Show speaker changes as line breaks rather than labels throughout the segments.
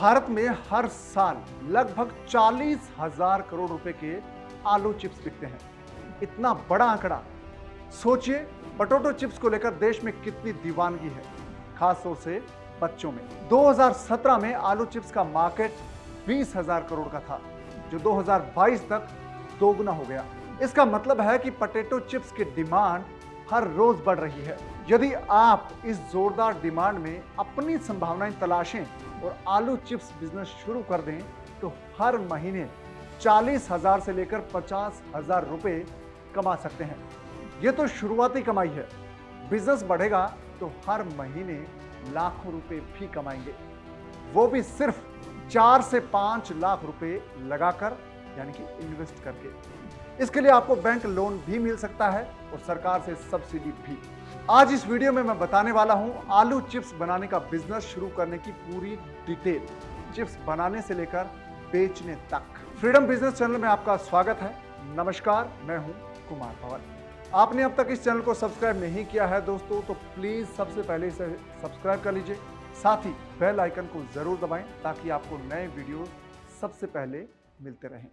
भारत में हर साल लगभग 40,000 करोड़ रुपए के आलू चिप्स बिकते हैं। इतना बड़ा आंकड़ा, सोचिए पोटैटो चिप्स को लेकर देश में कितनी दीवानगी है, खासतौर से बच्चों में। 2017 में आलू चिप्स का मार्केट 20,000 करोड़ का था, जो 2022 तक दोगुना हो गया। इसका मतलब है कि पोटैटो चिप्स की डिमांड हर रोज बढ़ रही है। यदि आप इस जोरदार डिमांड में अपनी संभावनाएं तलाशें और आलू चिप्स बिजनेस शुरू कर दें तो हर महीने 40,000 से लेकर 50,000 रुपए कमा सकते हैं। ये तो शुरुआती कमाई है। बिजनेस बढ़ेगा तो हर महीने लाखों रुपए भी कमाएंगे, वो भी सिर्फ 4 से 5 लाख रुपए लगाकर, यानी कि इन्वेस्ट करके। इसके लिए आपको बैंक लोन भी मिल सकता है और सरकार से सब्सिडी भी। आज इस वीडियो में मैं बताने वाला हूं आलू चिप्स बनाने का बिजनेस शुरू करने की पूरी डिटेल, चिप्स बनाने से लेकर बेचने तक। फ्रीडम बिजनेस चैनल में आपका स्वागत है। नमस्कार, मैं हूं कुमार पवन। आपने अब तक इस चैनल को सब्सक्राइब नहीं किया है दोस्तों, तो प्लीज सबसे पहले इसे सब्सक्राइब कर लीजिए। साथ ही बेल आइकन को जरूर दबाएं ताकि आपको नए वीडियो सबसे पहले मिलते रहें।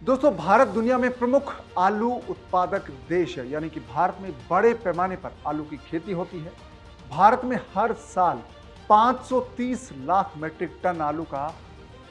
दोस्तों, भारत दुनिया में प्रमुख आलू उत्पादक देश है, यानी कि भारत में बड़े पैमाने पर आलू की खेती होती है। भारत में हर साल 530 लाख मीट्रिक टन आलू का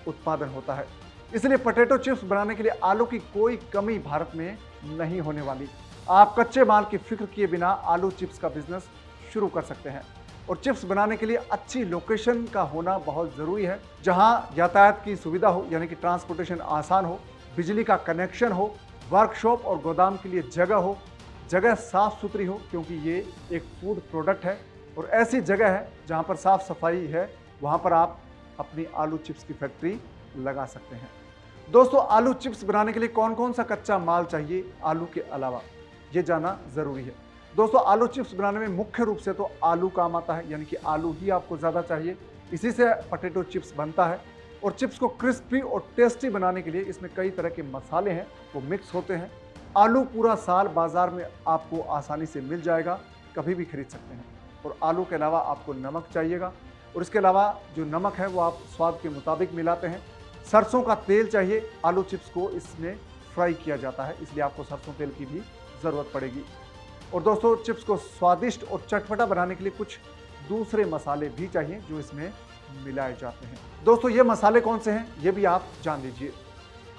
उत्पादन होता है। इसलिए पोटैटो चिप्स बनाने के लिए आलू की कोई कमी भारत में नहीं होने वाली। आप कच्चे माल की फिक्र किए बिना आलू चिप्स का बिजनेस शुरू कर सकते हैं। और चिप्स बनाने के लिए अच्छी लोकेशन का होना बहुत जरूरी है, जहां यातायात की सुविधा हो, यानी कि ट्रांसपोर्टेशन आसान हो, बिजली का कनेक्शन हो, वर्कशॉप और गोदाम के लिए जगह हो, जगह साफ सुथरी हो, क्योंकि ये एक फूड प्रोडक्ट है और ऐसी जगह है जहां पर साफ सफाई है, वहां पर आप अपनी आलू चिप्स की फैक्ट्री लगा सकते हैं। दोस्तों, आलू चिप्स बनाने के लिए कौन कौन सा कच्चा माल चाहिए आलू के अलावा, ये जानना जरूरी है। दोस्तों, आलू चिप्स बनाने में मुख्य रूप से तो आलू काम आता है, यानी कि आलू ही आपको ज़्यादा चाहिए। इसी से पोटैटो चिप्स बनता है। और चिप्स को क्रिस्पी और टेस्टी बनाने के लिए इसमें कई तरह के मसाले हैं, वो मिक्स होते हैं। आलू पूरा साल बाजार में आपको आसानी से मिल जाएगा, कभी भी खरीद सकते हैं। और आलू के अलावा आपको नमक चाहिएगा, और इसके अलावा जो नमक है वो आप स्वाद के मुताबिक मिलाते हैं। सरसों का तेल चाहिए, आलू चिप्स को इसमें फ्राई किया जाता है, इसलिए आपको सरसों तेल की भी ज़रूरत पड़ेगी। और दोस्तों, चिप्स को स्वादिष्ट और चटपटा बनाने के लिए कुछ दूसरे मसाले भी चाहिए जो इसमें मिलाए जाते हैं। दोस्तों, ये मसाले कौन से हैं ये भी आप जान लीजिए।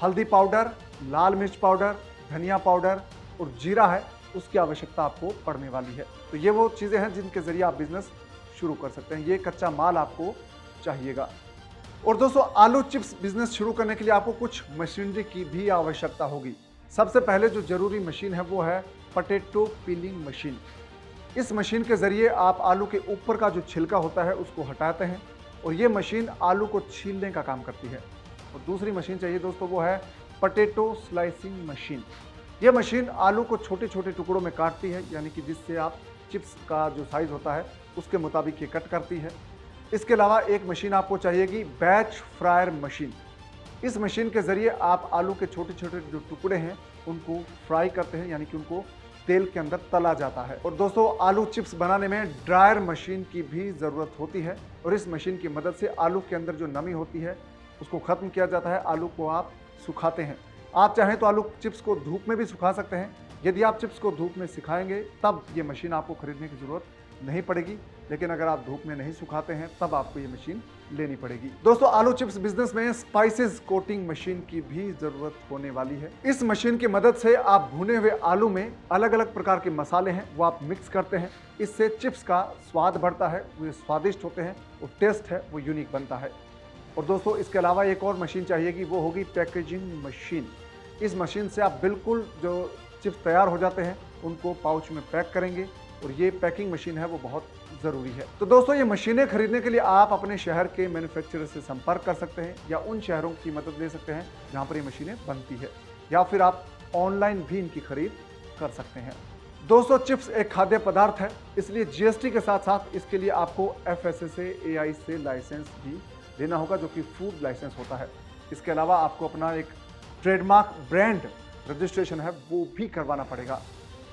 हल्दी पाउडर, लाल मिर्च पाउडर, धनिया पाउडर और जीरा है, उसकी आवश्यकता आपको पड़ने वाली है। तो ये वो चीज़ें हैं जिनके जरिए आप बिजनेस शुरू कर सकते हैं। ये कच्चा माल आपको चाहिएगा। और दोस्तों, आलू चिप्स बिजनेस शुरू करने के लिए आपको कुछ मशीनरी की भी आवश्यकता होगी। सबसे पहले जो जरूरी मशीन है वो है पोटैटो पीलिंग मशीन। इस मशीन के जरिए आप आलू के ऊपर का जो छिलका होता है उसको हटाते हैं, और ये मशीन आलू को छीलने का काम करती है। और दूसरी मशीन चाहिए दोस्तों, वो है पोटैटो स्लाइसिंग मशीन। ये मशीन आलू को छोटे छोटे टुकड़ों में काटती है, यानी कि जिससे आप चिप्स का जो साइज़ होता है उसके मुताबिक ये कट करती है। इसके अलावा एक मशीन आपको चाहिएगी, बैच फ्रायर मशीन। इस मशीन के ज़रिए आप आलू के छोटे छोटे जो टुकड़े हैं उनको फ्राई करते हैं, यानी कि उनको तेल के अंदर तला जाता है। और दोस्तों, आलू चिप्स बनाने में ड्रायर मशीन की भी ज़रूरत होती है, और इस मशीन की मदद से आलू के अंदर जो नमी होती है उसको ख़त्म किया जाता है। आलू को आप सुखाते हैं। आप चाहें तो आलू चिप्स को धूप में भी सुखा सकते हैं। यदि आप चिप्स को धूप में सिखाएंगे तब ये मशीन आपको खरीदने की ज़रूरत नहीं पड़ेगी, लेकिन अगर आप धूप में नहीं सुखाते हैं तब आपको ये मशीन लेनी पड़ेगी। दोस्तों, आलू चिप्स बिजनेस में स्पाइसेस कोटिंग मशीन की भी जरूरत होने वाली है। इस मशीन की मदद से आप भुने हुए आलू में अलग अलग प्रकार के मसाले हैं वो आप मिक्स करते हैं। इससे चिप्स का स्वाद बढ़ता है, वो स्वादिष्ट होते हैं, और टेस्ट है वो यूनिक बनता है। और दोस्तों, इसके अलावा एक और मशीन चाहिएगी, वो होगी पैकेजिंग मशीन। इस मशीन से आप बिल्कुल जो चिप्स तैयार हो जाते हैं उनको पाउच में पैक करेंगे, और ये पैकिंग मशीन है वो बहुत ज़रूरी है। तो दोस्तों, ये मशीनें खरीदने के लिए आप अपने शहर के मैन्युफैक्चरर से संपर्क कर सकते हैं, या उन शहरों की मदद ले सकते हैं जहां पर ये मशीनें बनती है, या फिर आप ऑनलाइन भी इनकी खरीद कर सकते हैं। दोस्तों, चिप्स एक खाद्य पदार्थ है, इसलिए जीएसटी के साथ साथ इसके लिए आपको FSSAI से लाइसेंस भी लेना होगा, जो कि फूड लाइसेंस होता है। इसके अलावा आपको अपना एक ट्रेडमार्क ब्रांड रजिस्ट्रेशन है वो भी करवाना पड़ेगा।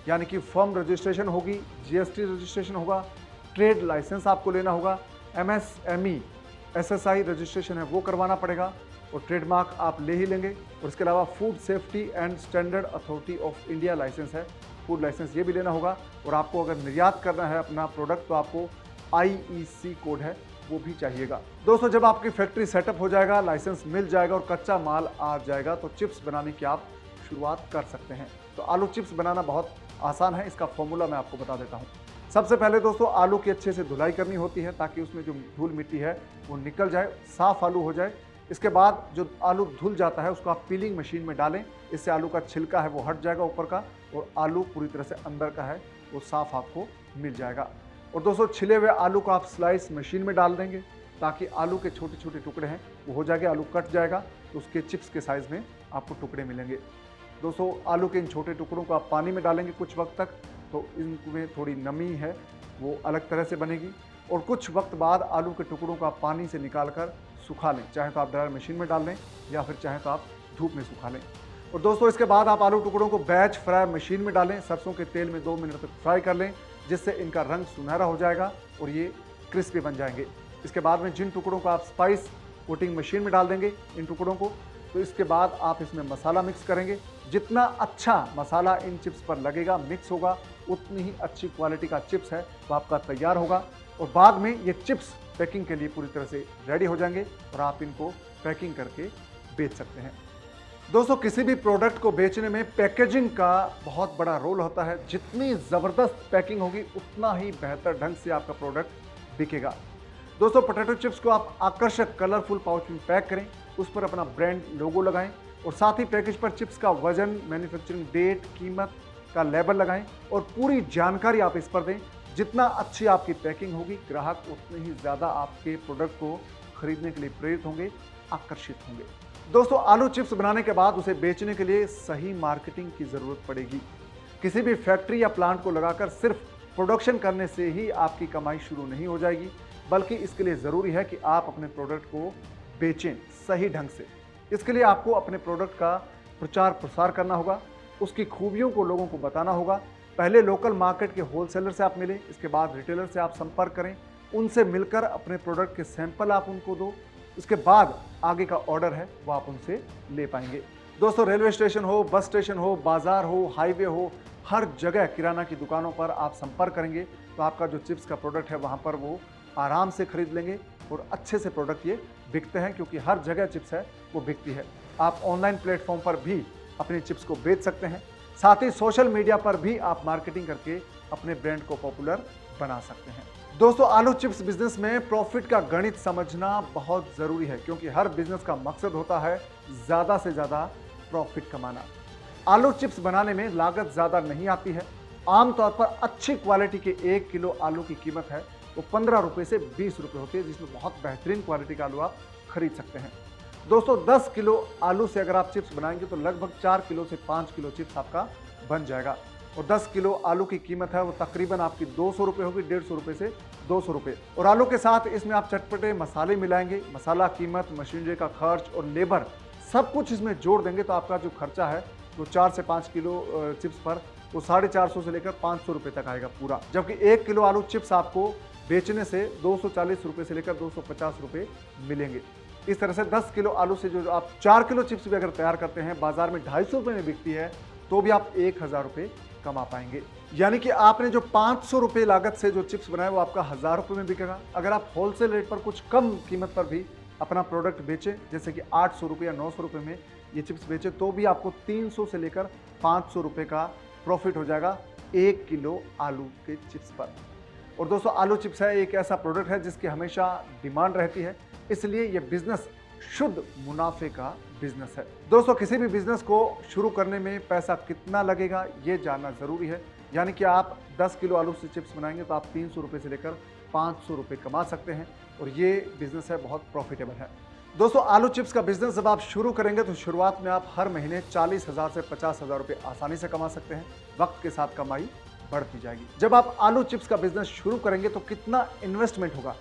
यानी कि फर्म रजिस्ट्रेशन होगी, जीएसटी रजिस्ट्रेशन होगा, ट्रेड लाइसेंस आपको लेना होगा, एमएसएमई एसएसआई रजिस्ट्रेशन है वो करवाना पड़ेगा और ट्रेडमार्क आप ले ही लेंगे। और इसके अलावा food safety and standard authority of India licence है, फूड लाइसेंस ये भी लेना होगा। और आपको अगर निर्यात करना है अपना प्रोडक्ट तो आपको आईईसी कोड है वो भी चाहिएगा। दोस्तों, जब आपकी फैक्ट्री सेटअप हो जाएगा, लाइसेंस मिल जाएगा और कच्चा माल आ जाएगा तो चिप्स बनाने की आप शुरुआत कर सकते हैं। तो आलू चिप्स बनाना बहुत आसान है, इसका फॉर्मूला मैं आपको बता देता हूँ। सबसे पहले दोस्तों आलू की अच्छे से धुलाई करनी होती है ताकि उसमें जो धूल मिट्टी है वो निकल जाए, साफ आलू हो जाए। इसके बाद जो आलू धुल जाता है उसको आप पीलिंग मशीन में डालें, इससे आलू का छिलका है वो हट जाएगा ऊपर का और आलू पूरी तरह से अंदर का है वो साफ आपको मिल जाएगा। और दोस्तों छिले हुए आलू को आप स्लाइस मशीन में डाल देंगे ताकि आलू के छोटे छोटे टुकड़े हैं वो हो जाएंगे, आलू कट जाएगा तो उसके चिप्स के साइज़ में आपको टुकड़े मिलेंगे। दोस्तों आलू के इन छोटे टुकड़ों को आप पानी में डालेंगे कुछ वक्त तक, तो इनमें थोड़ी नमी है वो अलग तरह से बनेगी। और कुछ वक्त बाद आलू के टुकड़ों को आप पानी से निकाल कर सुखा लें, चाहे तो आप ड्रायर मशीन में डाल लें या फिर चाहे तो आप धूप में सुखा लें। और दोस्तों इसके बाद आप आलू टुकड़ों को बैच फ्राई मशीन में डालें, सरसों के तेल में 2 मिनट तक फ्राई कर लें, जिससे इनका रंग सुनहरा हो जाएगा और ये क्रिस्पी बन जाएंगे। इसके बाद में जिन टुकड़ों को आप स्पाइस कोटिंग मशीन में डाल देंगे इन टुकड़ों को, तो इसके बाद आप इसमें मसाला मिक्स करेंगे। जितना अच्छा मसाला इन चिप्स पर लगेगा, मिक्स होगा, उतनी ही अच्छी क्वालिटी का चिप्स है वो आपका तैयार होगा। और बाद में ये चिप्स पैकिंग के लिए पूरी तरह से रेडी हो जाएंगे और आप इनको पैकिंग करके बेच सकते हैं। दोस्तों किसी भी प्रोडक्ट को बेचने में पैकेजिंग का बहुत बड़ा रोल होता है। जितनी ज़बरदस्त पैकिंग होगी उतना ही बेहतर ढंग से आपका प्रोडक्ट बिकेगा। दोस्तों पोटैटो चिप्स को आप आकर्षक कलरफुल पाउच में पैक करें, उस पर अपना ब्रांड लोगो लगाएं और साथ ही पैकेज पर चिप्स का वजन, मैन्युफैक्चरिंग डेट, कीमत का लेबल लगाएं और पूरी जानकारी आप इस पर दें। जितना अच्छी आपकी पैकिंग होगी, ग्राहक उतने ही ज़्यादा आपके प्रोडक्ट को खरीदने के लिए प्रेरित होंगे, आकर्षित होंगे। दोस्तों आलू चिप्स बनाने के बाद उसे बेचने के लिए सही मार्केटिंग की ज़रूरत पड़ेगी। किसी भी फैक्ट्री या प्लांट को लगाकर सिर्फ प्रोडक्शन करने से ही आपकी कमाई शुरू नहीं हो जाएगी, बल्कि इसके लिए ज़रूरी है कि आप अपने प्रोडक्ट को बेचें सही ढंग से। इसके लिए आपको अपने प्रोडक्ट का प्रचार प्रसार करना होगा, उसकी खूबियों को लोगों को बताना होगा। पहले लोकल मार्केट के होलसेलर से आप मिलें, इसके बाद रिटेलर से आप संपर्क करें, उनसे मिलकर अपने प्रोडक्ट के सैंपल आप उनको दो, इसके बाद आगे का ऑर्डर है वो आप उनसे ले पाएंगे। दोस्तों रेलवे स्टेशन हो, बस स्टेशन हो, बाजार हो, हाईवे हो, हर जगह किराना की दुकानों पर आप संपर्क करेंगे तो आपका जो चिप्स का प्रोडक्ट है वहाँ पर वो आराम से खरीद लेंगे और अच्छे से प्रोडक्ट ये बिकते हैं, क्योंकि हर जगह चिप्स है वो बिकती है। आप ऑनलाइन प्लेटफॉर्म पर भी अपनी चिप्स को बेच सकते हैं, साथ ही सोशल मीडिया पर भी आप मार्केटिंग करके अपने ब्रांड को पॉपुलर बना सकते हैं। दोस्तों आलू चिप्स बिजनेस में प्रॉफिट का गणित समझना बहुत ज़रूरी है, क्योंकि हर बिजनेस का मकसद होता है ज़्यादा से ज़्यादा प्रॉफिट कमाना। आलू चिप्स बनाने में लागत ज़्यादा नहीं आती है। आमतौर पर अच्छी क्वालिटी के 1 किलो आलू की कीमत है वो 15 रुपये से 20 रुपये होती है, जिसमें बहुत बेहतरीन क्वालिटी का आलू आप खरीद सकते हैं। दोस्तों 10 किलो आलू से अगर आप चिप्स बनाएंगे तो लगभग 4 किलो से 5 किलो चिप्स आपका बन जाएगा। और 10 किलो आलू की कीमत है वो तकरीबन आपकी 200 रुपये होगी, 150 रुपये से 200 रुपये। और आलू के साथ इसमें आप चटपटे मसाले मिलाएंगे, मसाला कीमत, मशीनरी का खर्च और लेबर सब कुछ इसमें जोड़ देंगे तो आपका जो खर्चा है वो 4 से 5 किलो चिप्स पर वो 450 से लेकर 500 रुपये तक आएगा पूरा। जबकि 1 किलो आलू चिप्स आपको बेचने से 240 रुपये से लेकर 250 रुपये मिलेंगे। इस तरह से 10 किलो आलू से जो आप 4 किलो चिप्स भी अगर तैयार करते हैं, बाजार में 250 रुपये में बिकती है, तो भी आप 1000 रुपये कमा पाएंगे। यानी कि आपने जो 500 रुपये लागत से जो चिप्स बनाए वो आपका 1000 रुपये में बिकेगा। अगर आप होलसेल रेट पर कुछ कम कीमत पर भी अपना प्रोडक्ट बेचें, जैसे कि 800 रुपये या 900 रुपये में ये चिप्स बेचें, तो भी आपको 300 से लेकर 500 रुपये का प्रॉफिट हो जाएगा 1 किलो आलू के चिप्स पर। और दोस्तों आलू चिप्स है एक ऐसा प्रोडक्ट है जिसकी हमेशा डिमांड रहती है, इसलिए ये बिजनेस शुद्ध मुनाफे का बिजनेस है। दोस्तों किसी भी बिजनेस को शुरू करने में पैसा कितना लगेगा ये जानना जरूरी है। यानी कि आप 10 किलो आलू से चिप्स बनाएंगे तो आप 300 रुपये से लेकर 500 रुपये कमा सकते हैं और ये बिजनेस है बहुत प्रॉफिटेबल है। दोस्तों आलू चिप्स का बिजनेस जब आप शुरू करेंगे तो शुरुआत में आप हर महीने 40,000 से 50,000 रुपये आसानी से कमा सकते हैं। वक्त के साथ कमाई बढ़ती जाएगी। जब आप आलू चिप्स का बिजनेस शुरू करेंगे तो कितना इन्वेस्टमेंट होगा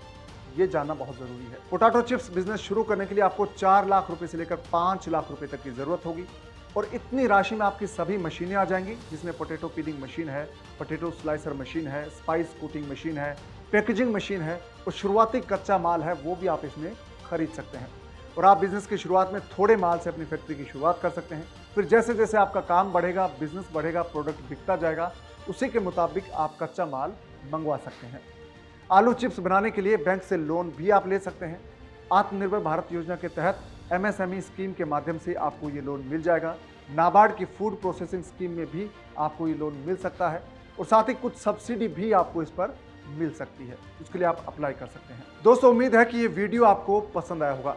ये जानना बहुत जरूरी है। पोटैटो चिप्स बिजनेस शुरू करने के लिए आपको 4 लाख रुपए से लेकर 5 लाख रुपए तक की जरूरत होगी। और इतनी राशि में आपकी सभी मशीनें आ जाएंगी, जिसमें पोटैटो पीलिंग मशीन है, पोटैटो स्लाइसर मशीन है, स्पाइस कोटिंग मशीन है, पैकेजिंग मशीन है और शुरुआती कच्चा माल है वो भी आप इसमें खरीद सकते हैं। और आप बिजनेस की शुरुआत में थोड़े माल से अपनी फैक्ट्री की शुरुआत कर सकते हैं। फिर जैसे जैसे आपका काम बढ़ेगा, बिजनेस बढ़ेगा, प्रोडक्ट बिकता जाएगा, उसी के मुताबिक आप कच्चा माल मंगवा सकते हैं। आलू चिप्स बनाने के लिए बैंक से लोन भी आप ले सकते हैं। आत्मनिर्भर भारत योजना के तहत MSME स्कीम के माध्यम से आपको ये लोन मिल जाएगा। नाबार्ड की फूड प्रोसेसिंग स्कीम में भी आपको ये लोन मिल सकता है और साथ ही कुछ सब्सिडी भी आपको इस पर मिल सकती है, उसके लिए आप अप्लाई कर सकते हैं। दोस्तों, उम्मीद है कि ये वीडियो आपको पसंद आया होगा।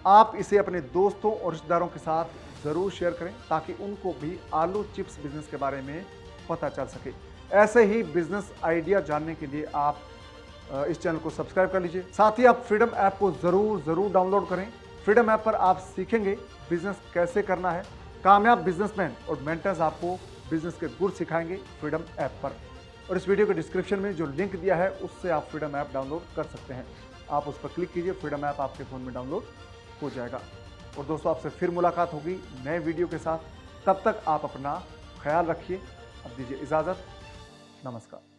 आप इसे अपने दोस्तों और रिश्तेदारों के साथ ज़रूर शेयर करें ताकि उनको भी आलू चिप्स बिजनेस के बारे में पता चल सके। ऐसे ही बिजनेस आइडिया जानने के लिए आप इस चैनल को सब्सक्राइब कर लीजिए। साथ ही आप फ्रीडम ऐप को ज़रूर डाउनलोड करें। फ्रीडम ऐप पर आप सीखेंगे बिजनेस कैसे करना है। कामयाब बिजनेसमैन और मेंटर्स आपको बिजनेस के गुर सिखाएंगे फ्रीडम ऐप पर। और इस वीडियो के डिस्क्रिप्शन में जो लिंक दिया है उससे आप फ्रीडम ऐप डाउनलोड कर सकते हैं। आप उस पर क्लिक कीजिए, फ्रीडम ऐप आपके फ़ोन में डाउनलोड हो जाएगा। और दोस्तों, आपसे फिर मुलाकात होगी नए वीडियो के साथ। तब तक आप अपना ख्याल रखिए। अब दीजिए इजाज़त। नमस्कार।